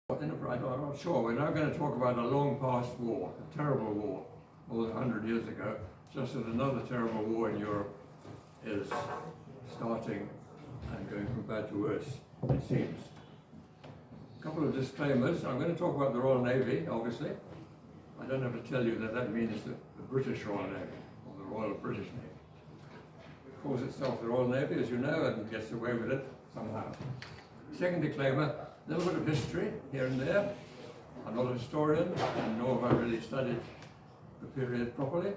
I'm not sure. We're now going to talk about a long past war, a terrible war, more than 100 years ago, just as another terrible war in Europe is starting and going from bad to worse, it seems. A couple of disclaimers. I'm going to talk about the Royal Navy, obviously. I don't have to tell you that that means the British Royal Navy, or the Royal British Navy. It calls itself the Royal Navy, as you know, and gets away with it somehow. Second disclaimer, a little bit of history here and there. I'm not a historian, and nor have I really studied the period properly.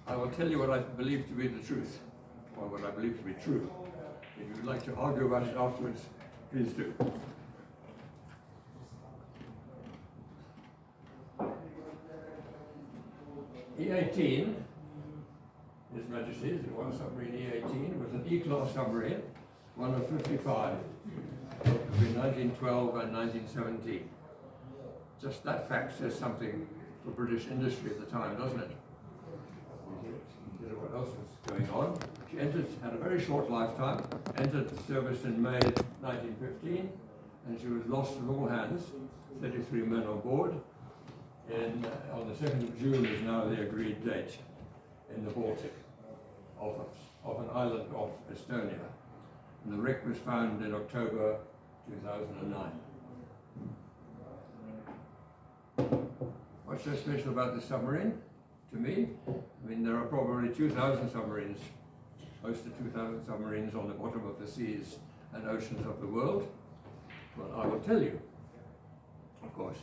I will tell you what I believe to be the truth, or what I believe to be true. If you would like to argue about it afterwards, please do. E18, His Majesty's, it was submarine E18, was an E-class submarine, one of 55, between 1912 and 1917. Just that fact says something for British industry at the time, doesn't it? What else was going on? She had a very short lifetime, entered service in May 1915, and she was lost from all hands, 33 men on board. On the 2nd of June is now the agreed date in the Baltic, off an island off Estonia. And the wreck was found in October 2009. What's so special about this submarine? To me, I mean, there are probably 2,000 submarines, close to 2,000 submarines on the bottom of the seas and oceans of the world. Well, I will tell you, of course.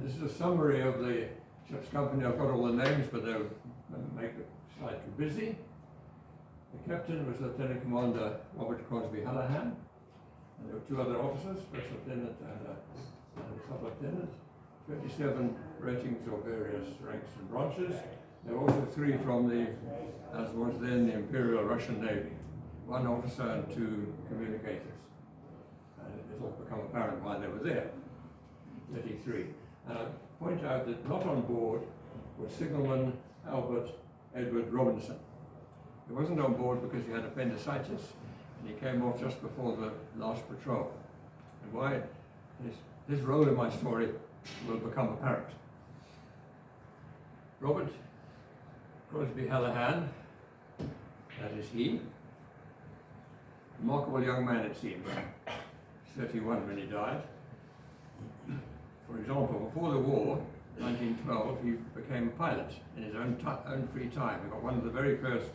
This is a summary of the ship's company. I've got all the names, but they'll make it slightly busy. The captain was Lieutenant Commander Robert Crosby Hallahan, and there were two other officers, First Lieutenant and a Sub-Lieutenant. 27 ratings of various ranks and branches. There were also 3 from the, as was then, the Imperial Russian Navy. 1 officer and 2 communicators. And it will become apparent why they were there. 33. And I point out that not on board was Signalman Albert Edward Robinson. He wasn't on board because he had appendicitis, and he came off just before the last patrol. And why his role in my story will become apparent. Robert Crosby Hallahan, that is he. Remarkable young man, it seems. 31 when he died. For example, before the war, 1912, he became a pilot in his own free time. He got one of the very first,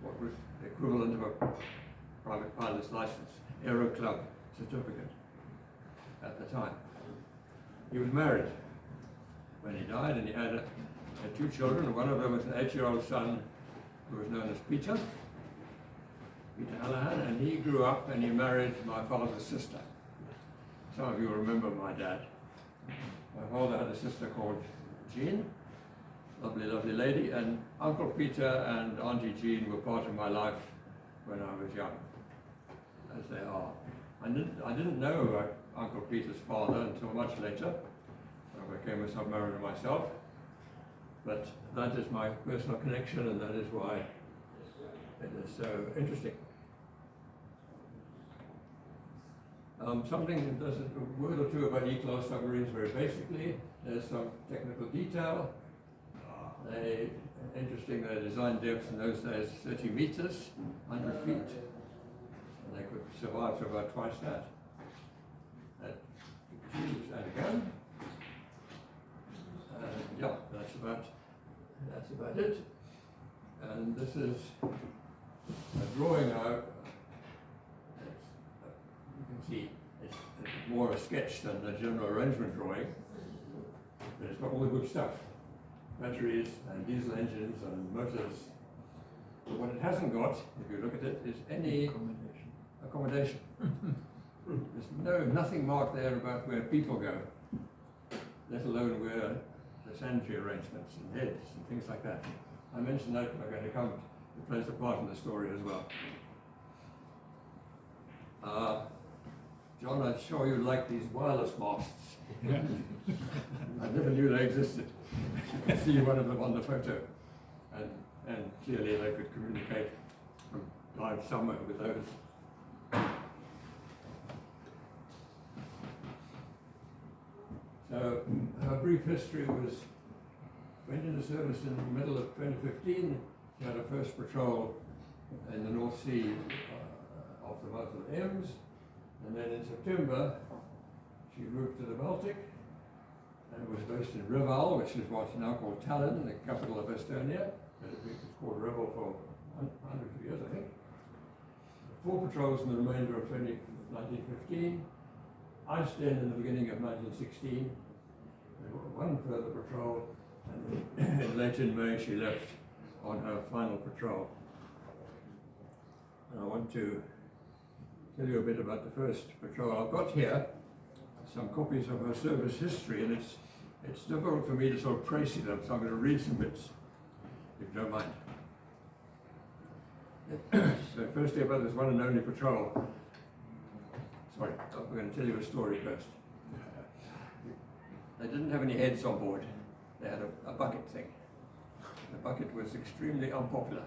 what was the equivalent of a private pilot's license, Aero Club certificate at the time. He was married when he died, and he had 2 children. One of them was an 8-year-old son who was known as Peter Hallahan, and he grew up and he married my father's sister. Some of you will remember my dad. My father had a sister called Jean, lovely, lovely lady, and Uncle Peter and Auntie Jean were part of my life when I was young, as they are. I didn't know Uncle Peter's father until much later. I became a submariner myself, but that is my personal connection, and that is why it is so interesting. Something that does a word or two about E-class submarines very basically. There's some technical detail. Interesting, their design depth in those days 30 meters, 100 feet. And they could survive for about twice that. And again. And yeah, that's about it. And this is a drawing out. You can see it's more a sketch than a general arrangement drawing, but it's got all the good stuff. Batteries and diesel engines and motors. But what it hasn't got, if you look at it, is any accommodation. There's nothing marked there about where people go, let alone where the sanitary arrangements and beds and things like that. I mentioned that, but I'm going to come to plays a part in the story as well. John, I'm sure you like these wireless masts. I never knew they existed. You can see one of them on the photo. And clearly they could communicate from live somewhere with those. brief history was, went into service in the middle of 2015. She had her first patrol in the North Sea off the mouth of the Ems, and then in September she moved to the Baltic and was based in Naval, which is what's now called Tallinn, the capital of Estonia. It was called Naval for hundreds of years, I think. 4 patrols in the remainder of 1915. Iceland in the beginning of 1916. One further patrol, and late in May she left on her final patrol. And I want to tell you a bit about the first patrol. I've got here some copies of her service history, and it's difficult for me to sort of trace them, so I'm going to read some bits, if you don't mind. So firstly about this one and only patrol. Sorry, I'm going to tell you a story first. They didn't have any heads on board. They had a bucket thing. The bucket was extremely unpopular.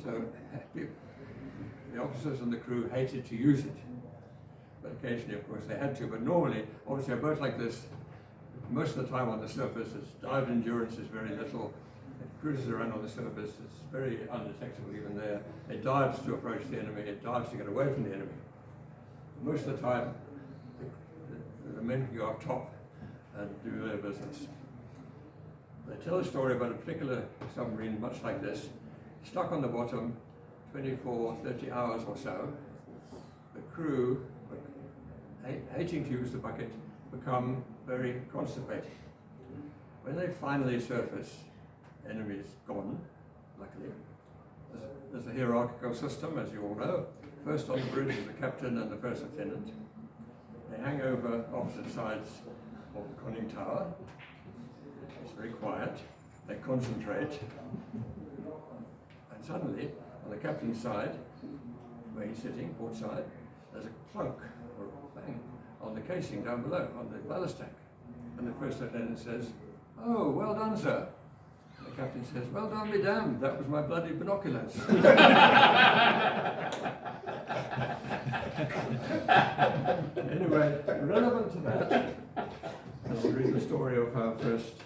So the officers and the crew hated to use it. But occasionally, of course, they had to. But normally, obviously, a boat like this, most of the time on the surface, its dive endurance is very little. It cruises around on the surface. It's very undetectable even there. It dives to approach the enemy. It dives to get away from the enemy. Most of the time, the men can go up top and do their business. They tell a story about a particular submarine, much like this, stuck on the bottom 24, 30 hours or so. The crew, hating to use the bucket, become very constipated. When they finally surface, enemy's gone, luckily. There's a hierarchical system, as you all know. First on the bridge is the captain and the first lieutenant. They hang over opposite sides of the conning tower. It's very quiet. They concentrate. And suddenly, on the captain's side, where he's sitting, port side, there's a clunk or a bang on the casing down below, on the ballast tank. And the first lieutenant says, "Oh, well done, sir." And the captain says, "Well done be damned, that was my bloody binoculars." Anyway, relevant to that, I'll read the story of our first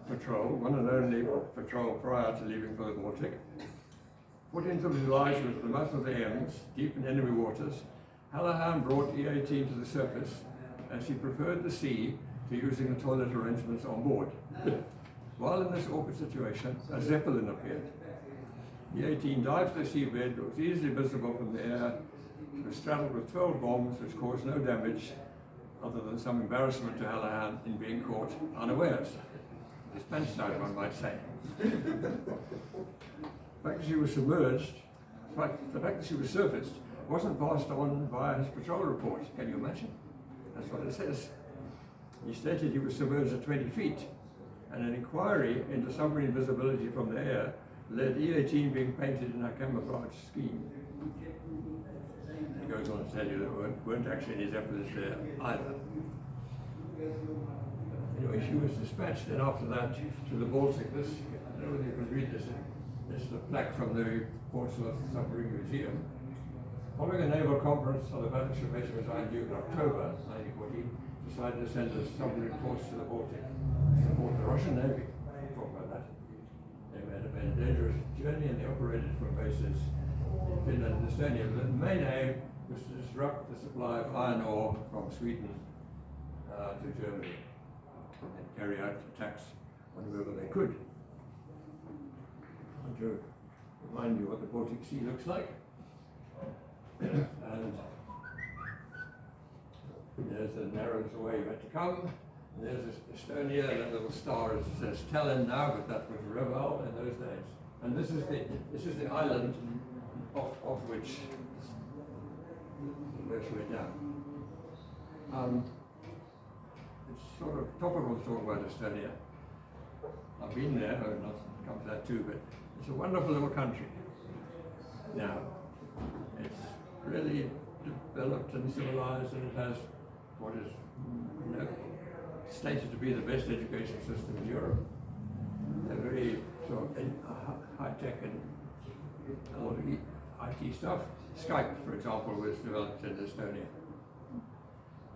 patrol, one and only patrol prior to leaving for the Baltic. Put into the July, she was at the mouth of the Ems, deep in enemy waters. Hallahan brought E18 to the surface, and she preferred the sea to using the toilet arrangements on board. While in this awkward situation, a Zeppelin appeared. E18 dived to the seabed, it was easily visible from the air. It was straddled with 12 bombs, which caused no damage, other than some embarrassment to Hallahan in being caught unawares. Dispensed, one might say. The fact that she was submerged, the fact that she was surfaced, wasn't passed on via his patrol report. Can you imagine? That's what it says. He stated he was submerged at 20 feet, and an inquiry into submarine visibility from the air led E18 being painted in a camouflage scheme. He goes on to tell you there weren't actually any Zeppelins there either. Anyway, she was dispatched then after that to the Baltic. This, I don't know whether you can read this, this is a plaque from the Portsmouth Submarine Museum. Following a naval conference on the Baltic Measure Design due in October 1914, decided to send a submarine force to the Baltic to support the Russian Navy. We'll talk about that. They made a very dangerous journey, and they operated from bases in Finland and Estonia. The main aim was to disrupt the supply of iron ore from Sweden to Germany and carry out attacks on whoever they could. I want to remind you what the Baltic Sea looks like. And there's the narrows away you had to come. And there's Estonia, that little star says Tallinn now, but that was Naval in those days. And this is the island of which she went down. It's sort of topical to talk about Estonia. I've been there, I'll not come to that too, but it's a wonderful little country. Now, it's really developed and civilized, and it has what is stated to be the best education system in Europe. They're very sort of high-tech and a lot of IT stuff. Skype, for example, was developed in Estonia.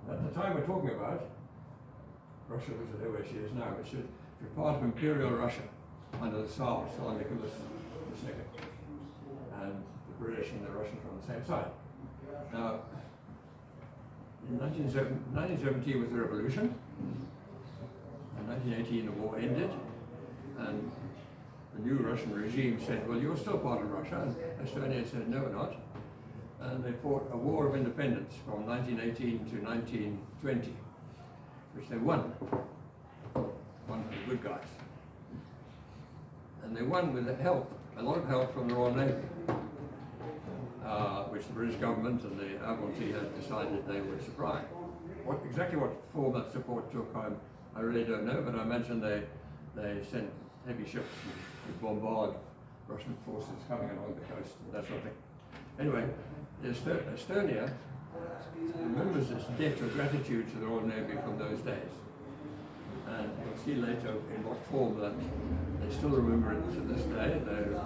At the time we're talking about, Russia was there where she is now, but she was part of Imperial Russia under the Tsar, Nicholas II. And the British and the Russians were on the same side. Now, in 1917 was the revolution, and 1918 the war ended, and the new Russian regime said, well, you're still part of Russia, and Estonia said, no, we're not. And they fought a war of independence from 1918 to 1920, which they won. One of the good guys. And they won with a lot of help from the Royal Navy, which the British government and the Admiralty had decided they would supply. Exactly what form that support took, I really don't know, but I imagine they sent heavy ships to bombard Russian forces coming along the coast and that sort of thing. Anyway, Estonia remembers its debt of gratitude to the Royal Navy from those days. And you'll see later in what form that they still remember it to this day. The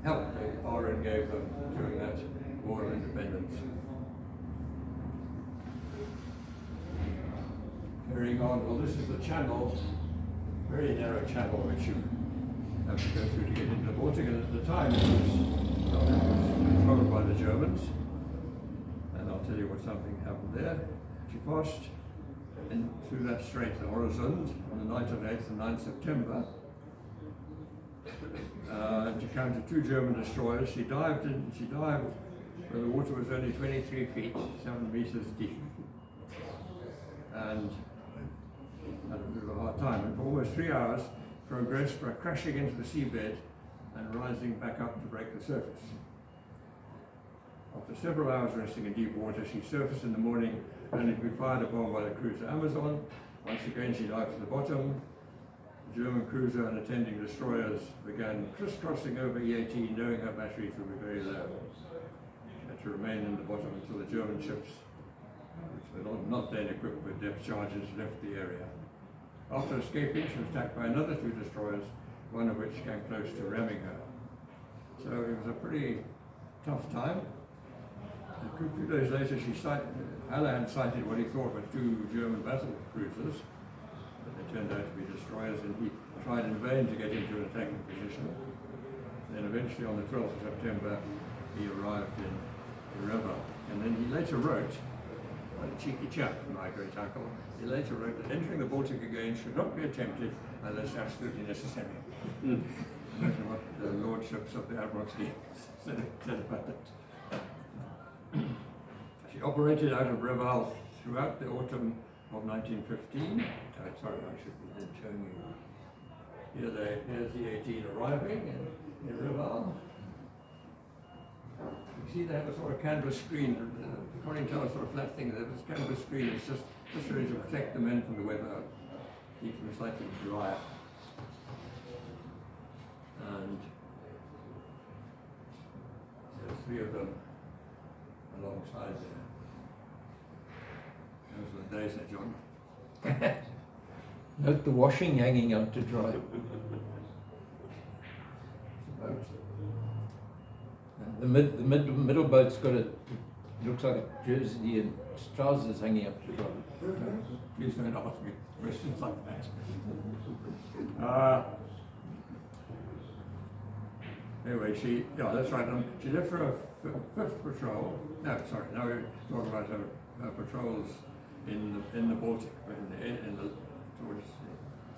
help the RN gave them during that War of Independence. Carrying on, well, this is the channel, very narrow channel which you have to go through to get into the Baltic, and at the time it was controlled by the Germans, and I'll tell you what something happened there. She passed through that strait, the Horizon, on the night of 8th and 9th September. She counted 2 German destroyers. She dived where the water was only 23 feet, 7 meters deep, and had a bit of a hard time. And for almost 3 hours, progressed by crashing into the seabed and rising back up to break the surface. After several hours resting in deep water, she surfaced in the morning, only to be fired upon by the cruiser Amazon. Once again, she dived to the bottom. The German cruiser and attending destroyers began crisscrossing over E18, knowing her batteries would be very low. She had to remain in the bottom until the German ships, which were not then equipped with depth charges, left the area. After escaping, she was attacked by another 2 destroyers, one of which came close to ramming her. So it was a pretty tough time. A few days later, Allahan sighted what he thought were 2 German battle cruisers, but they turned out to be destroyers, and he tried in vain to get into an attacking position. Then eventually, on the 12th of September, he arrived in Naval, and then he later wrote, what a cheeky chap, my great uncle, he later wrote that entering the Baltic again should not be attempted unless absolutely necessary. Imagine what the lordships of the Admiralty said about that. She operated out of Naval throughout the autumn of 1915. Sorry, I should be showing you. Here's the E18 arriving in Naval. You see they have a sort of canvas screen, according to a sort of flat thing, there's this canvas screen. It's just really to protect the men from the weather, keep them slightly drier. And there's 3 of them alongside there. Those were the days there, John. Note the washing hanging out to dry. The middle boat's got looks like a jersey and trousers hanging up to dry. Please don't ask me questions like that. Anyway, that's right. She left for a 5th patrol. No, sorry. Now we're talking about her patrols in the Baltic towards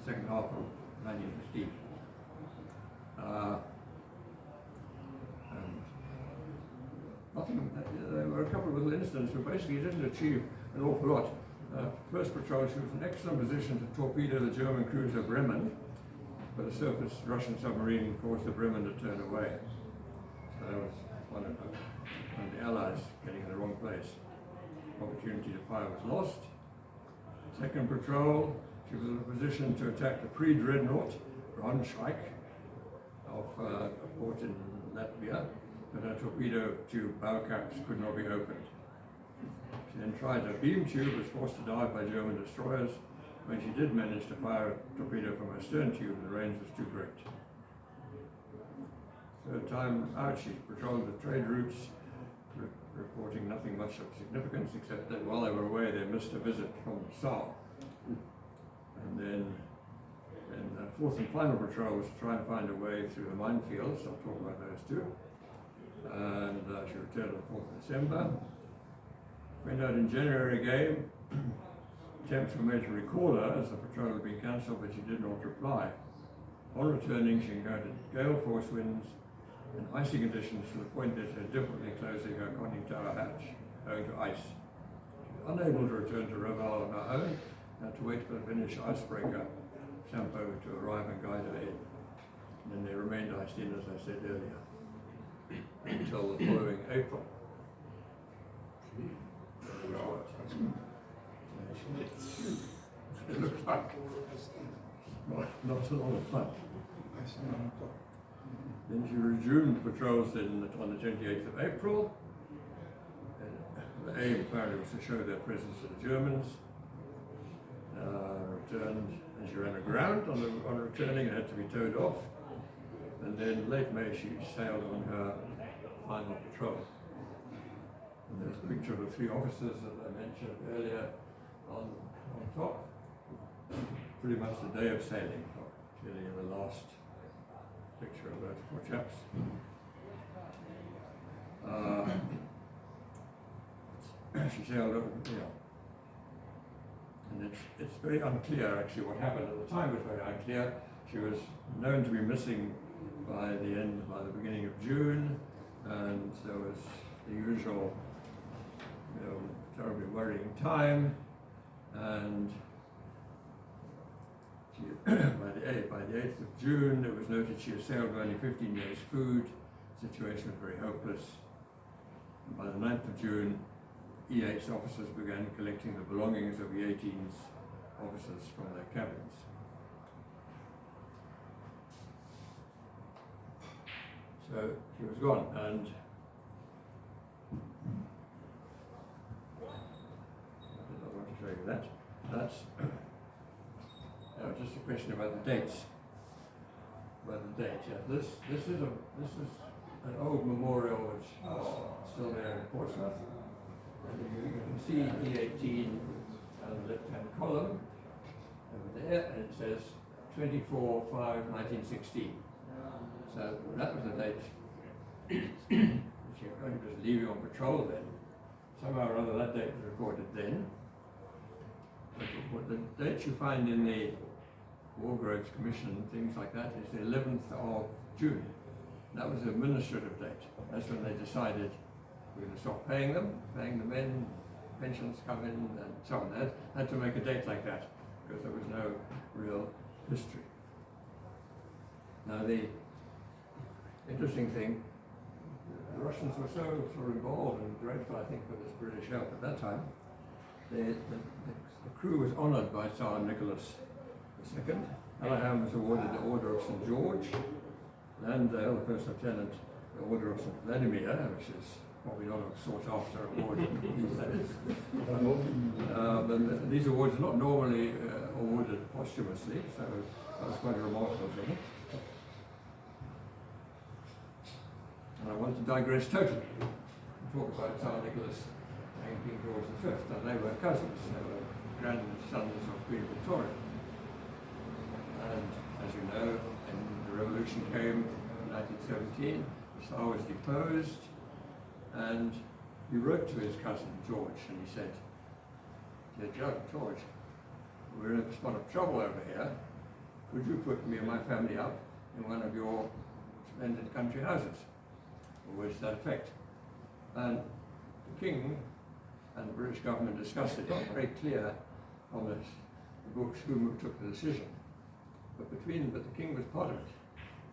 the second half of 1915. There were a couple of little incidents, but basically it didn't achieve an awful lot. First patrol, she was in excellent position to torpedo the German cruiser Bremen, but a surface Russian submarine caused the Bremen to turn away. So that was one of the Allies getting in the wrong place. Opportunity to fire was lost. Second patrol, she was in a position to attack the pre-dreadnought Braunschweig of a port in Latvia, but her torpedo tube bow caps could not be opened. She then tried her beam tube, was forced to dive by German destroyers. When she did manage to fire a torpedo from her stern tube, the range was too great. Third time out, she patrolled the trade routes, reporting nothing much of significance, except that while they were away, they missed a visit from the Tsar. And then the fourth and final patrol was to try and find a way through the minefields. I'll talk about those too. And she returned on the 4th of December. Went out in January again. Attempts were made to recall her as the patrol had been cancelled, but she did not reply. On returning, she encountered gale force winds and icy conditions to the point that she had difficulty closing her conning tower hatch owing to ice. She was unable to return to Naval on her own and to wait for the Finnish icebreaker Sampo to arrive and guide her in. And then they remained iced in, as I said earlier, until the following April. It looks like not a lot of fun. Then she resumed patrols on the 28th of April. And the aim apparently was to show their presence to the Germans. Returned, and she ran aground on returning and had to be towed off. And then late May she sailed on her final patrol. And there's a picture of the three officers that I mentioned earlier on top. Pretty much the day of sailing, really the last picture of those poor chaps. She sailed over, and it's very unclear actually what happened at the time. It was very unclear. She was known to be missing by the beginning of June, and there was the usual, terribly worrying time. And she, by the 8th of June, it was noted she had sailed with only 15 days' food. The situation was very hopeless. And by the 9th of June, E8's officers began collecting the belongings of E18's officers from their cabins. So she was gone, and I want to show you that. That's just a question about the dates. About the date, yeah. This is an old memorial which is still there in Portsmouth. And you can see E18 on the left-hand column over there, and it says 24/5/1916. So that was the date. She only was leaving on patrol then. Somehow or other that date was recorded then. But the dates you find in the War Graves Commission, things like that, is the 11th of June. That was the administrative date. That's when they decided we're going to stop paying the men, pensions come in, and so on. They had to make a date like that because there was no real history. Now the interesting thing, the Russians were so sort of involved and grateful, I think, for this British help at that time. The crew was honoured by Tsar Nicholas II. Alaham was awarded the Order of St. George. Landale, the first lieutenant, the Order of St. Vladimir, which is probably not a sought-after award these days. But these awards are not normally awarded posthumously, so that was quite a remarkable thing. And I want to digress totally and talk about Tsar Nicholas and King George V, and they were cousins. They were grandsons of Queen Victoria. And as you know, when the revolution came in 1917, the Tsar was deposed, and he wrote to his cousin George, and he said, "Dear George, we're in a spot of trouble over here. Could you put me and my family up in one of your splendid country houses?" Or words to that effect. And the king and the British government discussed it. It's not very clear from the books who took the decision. But the king was part of it.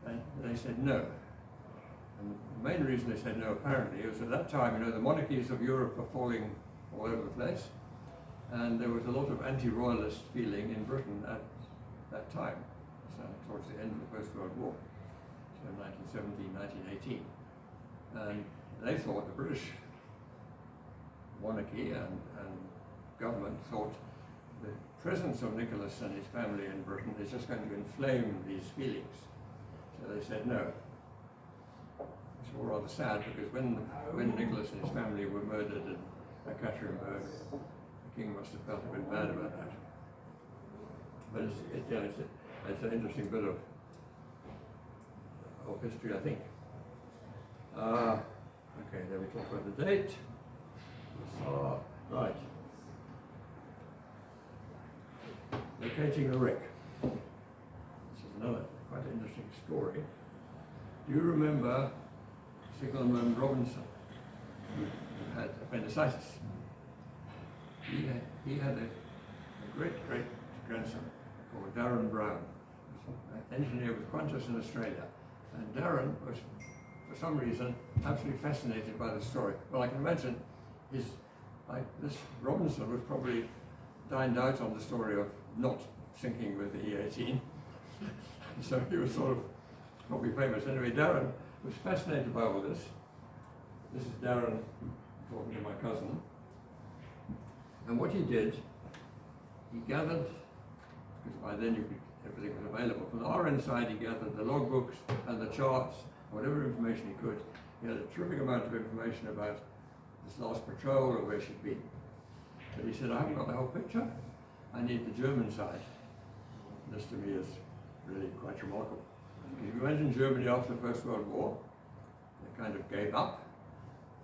And they said no. And the main reason they said no, apparently, was at that time, the monarchies of Europe were falling all over the place. And there was a lot of anti-royalist feeling in Britain at that time, so towards the end of the Post-World War, so 1917, 1918. And they thought, the British monarchy and government thought the presence of Nicholas and his family in Britain is just going to inflame these feelings. So they said no. It's all rather sad, because when Nicholas and his family were murdered at Katerinburg, the king must have felt a bit bad about that. But it's an interesting bit of history, I think. Okay, then we talk about the date. So, right. Locating the wreck. This is another quite interesting story. Do you remember Sigelman Robinson, who had appendicitis? He had a great grandson called Darren Brown, an engineer with Qantas in Australia. And Darren was, for some reason, absolutely fascinated by the story. Well, I can imagine this Robinson was probably dined out on the story of not sinking with the E18. So he was sort of probably famous. Anyway, Darren was fascinated by all this. This is Darren talking to my cousin. And what he did, he gathered, because by then everything was available. From the RN side, he gathered the logbooks and the charts, whatever information he could. He had a terrific amount of information about this last patrol or where she'd been. But he said, I haven't got the whole picture. I need the German side. This to me is really quite remarkable. Because you imagine Germany after the First World War, they kind of gave up.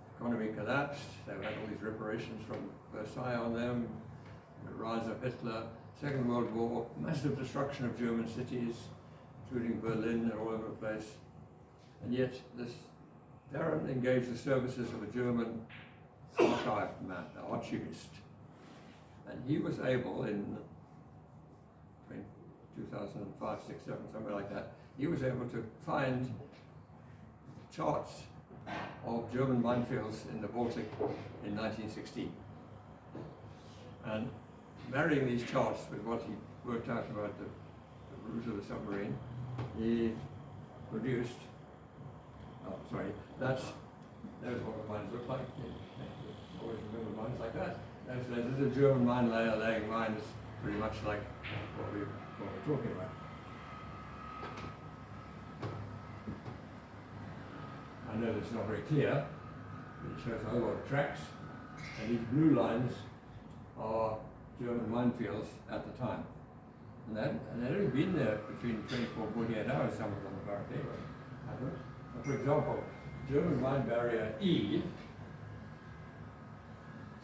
The economy collapsed. They had all these reparations from Versailles on them, the rise of Hitler, Second World War, massive destruction of German cities, including Berlin and all over the place. And yet this Darren engaged the services of a German archive man, an archivist. And he was able in 2005, 6, 7, somewhere like that, he was able to find charts of German minefields in the Baltic in 1916. And marrying these charts with what he worked out about the route of the submarine, he produced, those what the mines look like. You always remember mines like that. This is a German mine layer laying mines pretty much like what we're talking about. I know this is not very clear, but it shows a whole lot of tracks, and these blue lines are German minefields at the time. And they'd only been there between 24 and 48 hours, some of them apparently. For example, German mine barrier E,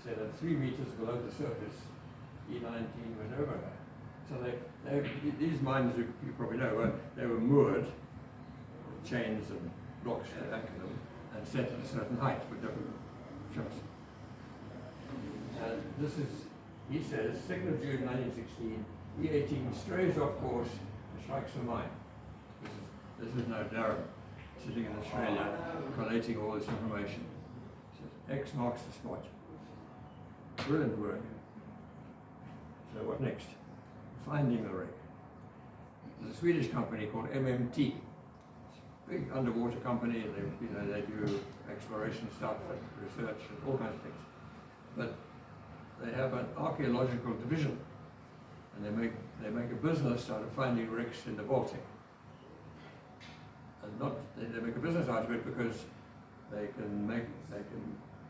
said at 3 meters below the surface, E19 went over her. So these mines, you probably know, they were moored with chains and blocks to the back of them and set at a certain height for different ships. And this is, he says, 2nd of June 1916, E18 strays off course and strikes the mine. This is now Darren, sitting in Australia, collating all this information. He says, X marks the spot. Brilliant work. So what next? Finding the wreck. There's a Swedish company called MMT. Big underwater company. They do exploration stuff and research and all kinds of things. But they have an archaeological division, and they make a business out of finding wrecks in the Baltic. And they make a business out of it because they can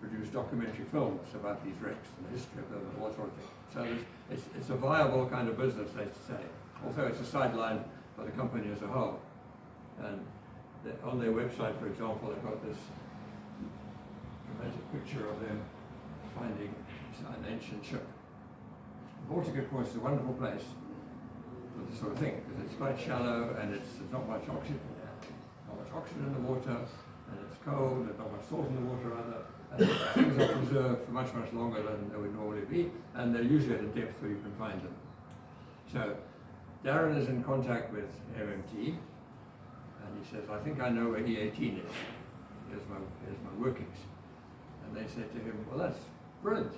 produce documentary films about these wrecks and the history of them and all sorts of things. So it's a viable kind of business, they say. Also, it's a sideline for the company as a whole. And on their website, for example, they've got this dramatic picture of them finding an ancient ship. The Baltic, of course, is a wonderful place for this sort of thing because it's quite shallow and there's not much oxygen. Not much oxygen in the water, and it's cold. There's not much salt in the water either. And things are preserved for much longer than they would normally be, and they're usually at a depth where you can find them. So Darren is in contact with MMT, and he says, I think I know where E18 is. Here's my workings. And they said to him, well, that's brilliant.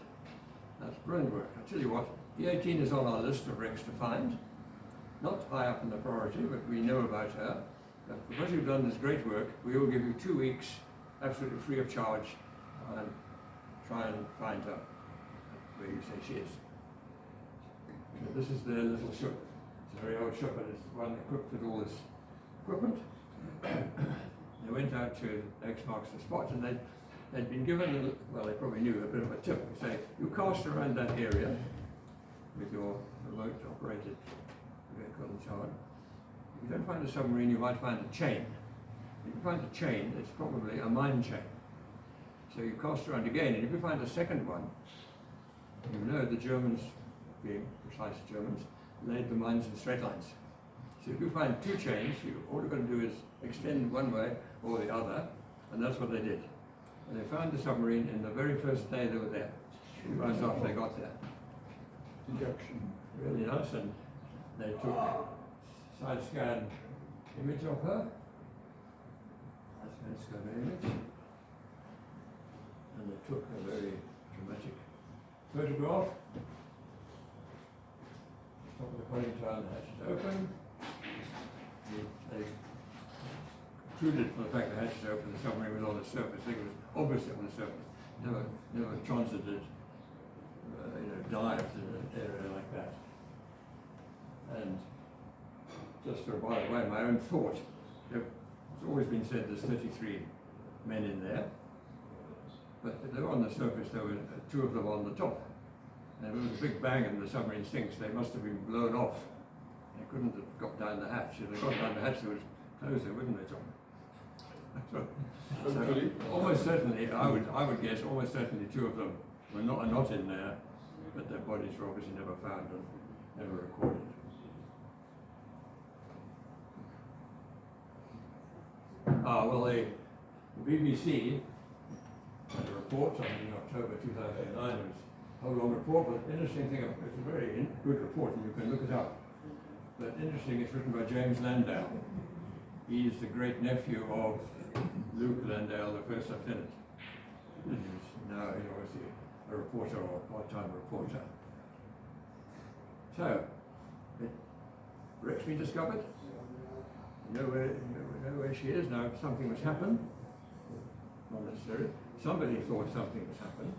That's brilliant work. I tell you what, E18 is on our list of wrecks to find. Not high up in the priority, but we know about her. But because you've done this great work, we will give you 2 weeks absolutely free of charge and try and find her where you say she is. So this is their little ship. It's a very old ship, and it's one equipped with all this equipment. They went out to X marks the spot, and they'd been given, they probably knew, a bit of a tip. Say, you cast around that area with your remote operated vehicle and so on. If you don't find a submarine, you might find a chain. If you find a chain, it's probably a mine chain. So you cast around again, and if you find a second one, you know the Germans, being precise Germans, laid the mines in straight lines. So if you find two chains, all you've got to do is extend one way or the other, and that's what they did. And they found the submarine in the very first day they were there, 2 hours after they got there. Deduction. Really nice, and they took side scan image of her. Side scan image. And they took a very dramatic photograph. Top of the conning tower, the hatch is open. They concluded from the fact the hatch is open, the submarine was on the surface. I think it was obviously on the surface. Never transited, dived in an area like that. And just for by the way, my own thought, it's always been said there's 33 men in there. But if they were on the surface, there were 2 of them on the top. And if it was a big bang and the submarine sinks, they must have been blown off. They couldn't have got down the hatch. If they got down the hatch, they would close it, wouldn't they, John? So almost certainly, I would guess, almost certainly 2 of them are not in there, but their bodies were obviously never found and never recorded. Well, the BBC had a report in October 2009. It was a whole long report, but the interesting thing, it's a very good report and you can look it up. But interesting, it's written by James Landale. He is the great nephew of Luke Landale, the first lieutenant. And he's now obviously a reporter or a part-time reporter. So, Rex been discovered. You know where she is now. Something must happen. Not necessarily. Somebody thought something was happening,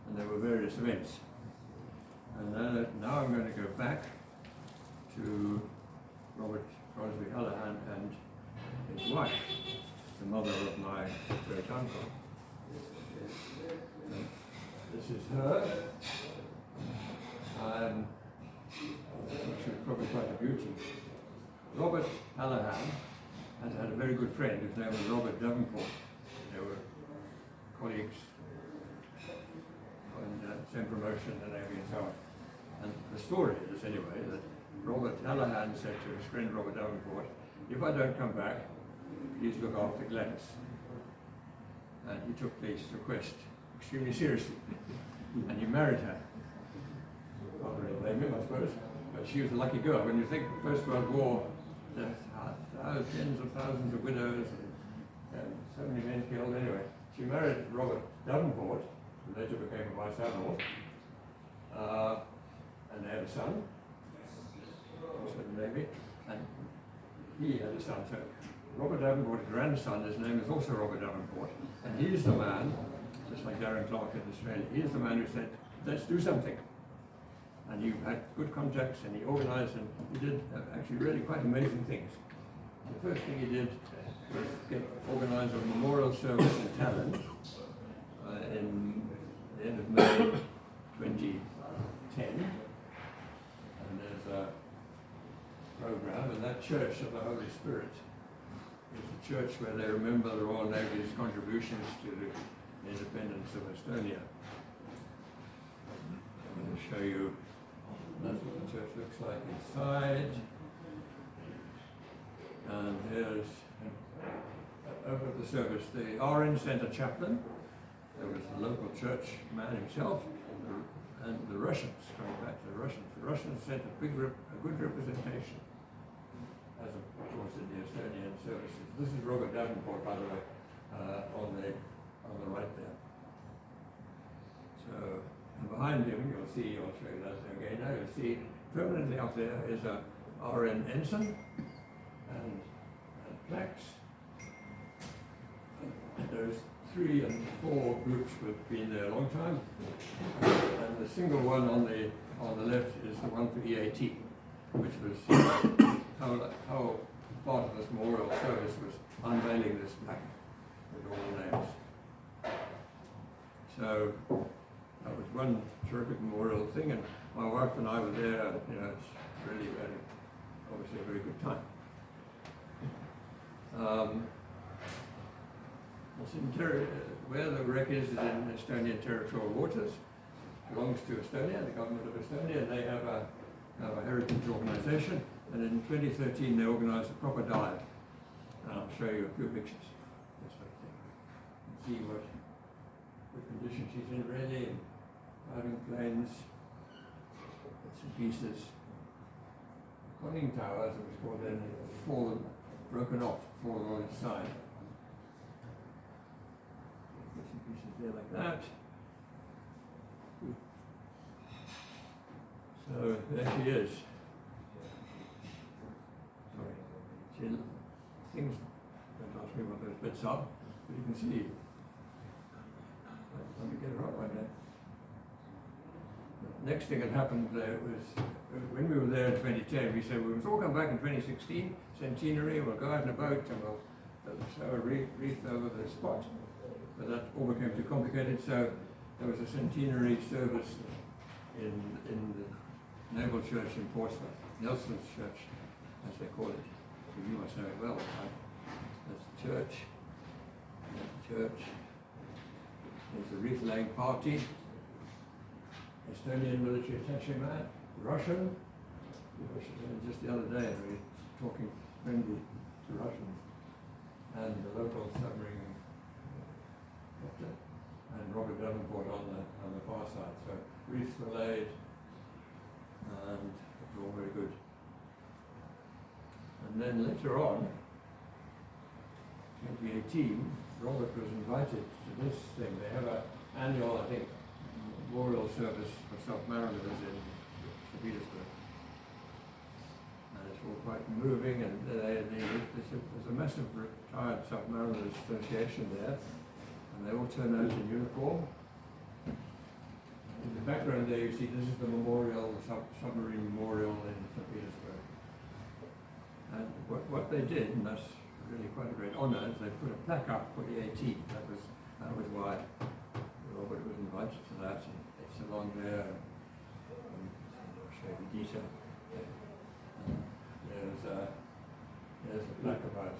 and there were various events. And now I'm going to go back to Robert Crosby Hallahan and his wife, the mother of my great uncle. And this is her. She was probably quite a beauty. Robert Hallahan had a very good friend whose name was Robert Davenport. They were colleagues on same promotion in the Navy and so on. And the story is, anyway, that Robert Hallahan said to his friend Robert Davenport, if I don't come back, please look after Gladys. And he took this request extremely seriously. And he married her. Can't really blame him, I suppose. But she was a lucky girl. When you think First World War, there's tens of thousands of widows and so many men killed. Anyway, she married Robert Davenport, who later became a vice admiral, and they had a son, also in the Navy, and he had a son. So Robert Davenport's grandson, his name is also Robert Davenport, and he's the man, just like Darren Clark in Australia, he's the man who said, let's do something. And he had good contacts, and he organized, and he did actually really quite amazing things. The first thing he did was organize a memorial service in Tallinn in the end of May 2010. And there's a program, and that Church of the Holy Spirit is the church where they remember the Royal Navy's contributions to the independence of Estonia. I'm going to show you. That's what the church looks like inside. And here's over the service, the RN sent a chaplain. There was the local church man himself, and the Russians, coming back to the Russians. The Russians sent a good representation, as of course in the Estonian services. This is Robert Davenport, by the way, on the right there. So. And behind him, you'll see, I'll show you that again now, you'll see permanently up there is a RN ensign and plaques. And those 3 and 4 groups have been there a long time. And the single one on the left is the one for E18, which was how part of this memorial service was unveiling this plaque with all the names. So that was one terrific memorial thing, and my wife and I were there, really, obviously a very good time. Where the wreck is in Estonian territorial waters. Belongs to Estonia, the government of Estonia. They have a heritage organisation, and in 2013 they organised a proper dive. And I'll show you a few pictures. This sort of thing. See what condition she's in really, and diving planes, bits and pieces. Conning tower, as it was called then, fallen, broken off, fallen on its side. Bits and pieces there like that. So there she is. Sorry. Things, don't ask me what those bits are, but you can see. Let me get it right there. The next thing that happened there was, when we were there in 2010, we said we must all come back in 2016, centenary, we'll go out in a boat and we'll show a wreath over the spot. But that all became too complicated, so there was a centenary service in the Naval Church in Portsmouth, Nelson's Church, as they call it. You must know it well. That's the church. There's the church. There's the wreath laying party. Estonian military attaché man, Russian. Just the other day we were talking friendly to Russians, and the local submarine captain, and Robert Davenport on the far side. So wreaths were laid, and it was all very good. And then later on, 2018, Robert was invited to this thing. They have an annual, I think, memorial service for submariners in St. Petersburg. And it's all quite moving, and there's a massive retired submariners association there, and they all turn out in uniform. In the background there you see this is the memorial, submarine memorial in St. Petersburg. And what they did, and that's really quite a great honour, is they put a plaque up for E18. That was why Robert was invited to that. And it's along there. I'll show you the detail. There's the plaque about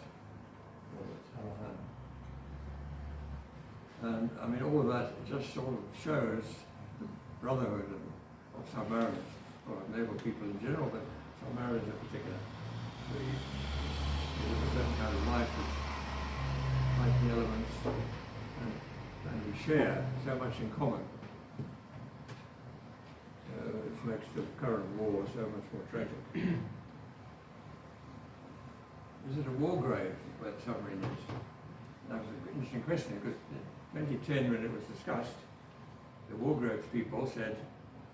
Robert Hallahan. And I mean, all of that just sort of shows the brotherhood of submariners, or naval people in general, but submariners in particular. We live a certain kind of life which like the elements, and we share so much in common. Which makes the current war so much more tragic. Is it a war grave where the submarine is? That was an interesting question, because in 2010 when it was discussed, the war graves people said,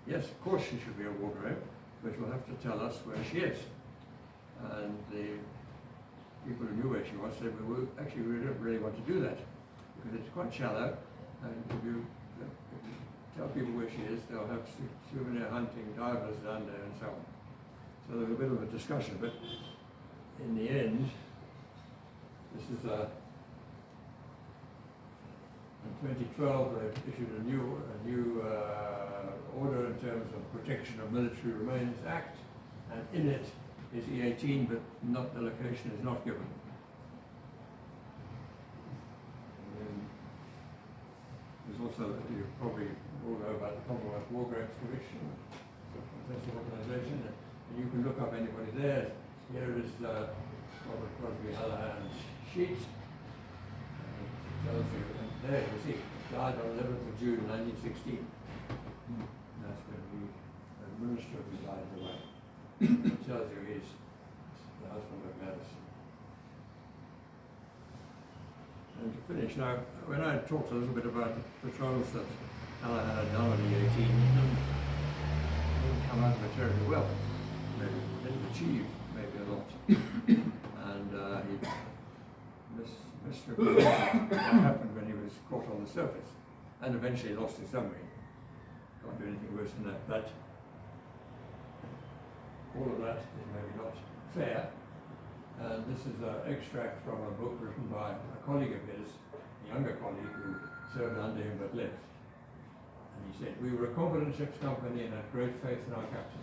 yes, of course she should be a war grave, but you'll have to tell us where she is. And the people who knew where she was said, well, actually we don't really want to do that, because it's quite shallow, and if you tell people where she is, they'll have souvenir hunting divers down there and so on. So there was a bit of a discussion, but in the end, this is in 2012 they issued a new order in terms of Protection of Military Remains Act, and in it is E18, but not the location is not given. And then there's also, you probably all know about the Commonwealth War Graves Commission, that's the organisation, and you can look up anybody there. Here is Robert Crosby Hallahan's sheet. It tells you, and there you see, died on 11th of June 1916. That's when the minister was died away. It tells you he's the husband of Madison. And to finish, now, when I talked a little bit about the patrols that Hallahan had done on E18, he didn't come out of it terribly well. Maybe didn't achieve maybe a lot. And he misrepresented what happened when he was caught on the surface, and eventually lost his submarine. Can't do anything worse than that. But all of that is maybe not fair. And this is an extract from a book written by a colleague of his, a younger colleague who served under him but left. And he said, "We were a competent ship's company and had great faith in our captain.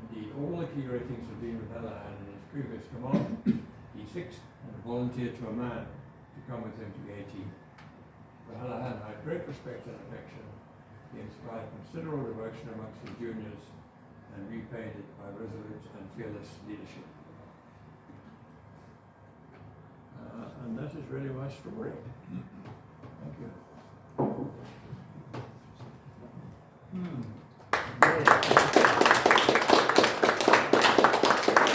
Indeed, all the key ratings have been with Hallahan in his previous command. E6 and volunteered to a man to come with him to E18. For Hallahan had great respect and affection. He inspired considerable devotion amongst his juniors and repaid it by resolute and fearless leadership. And that is really my story. Thank you.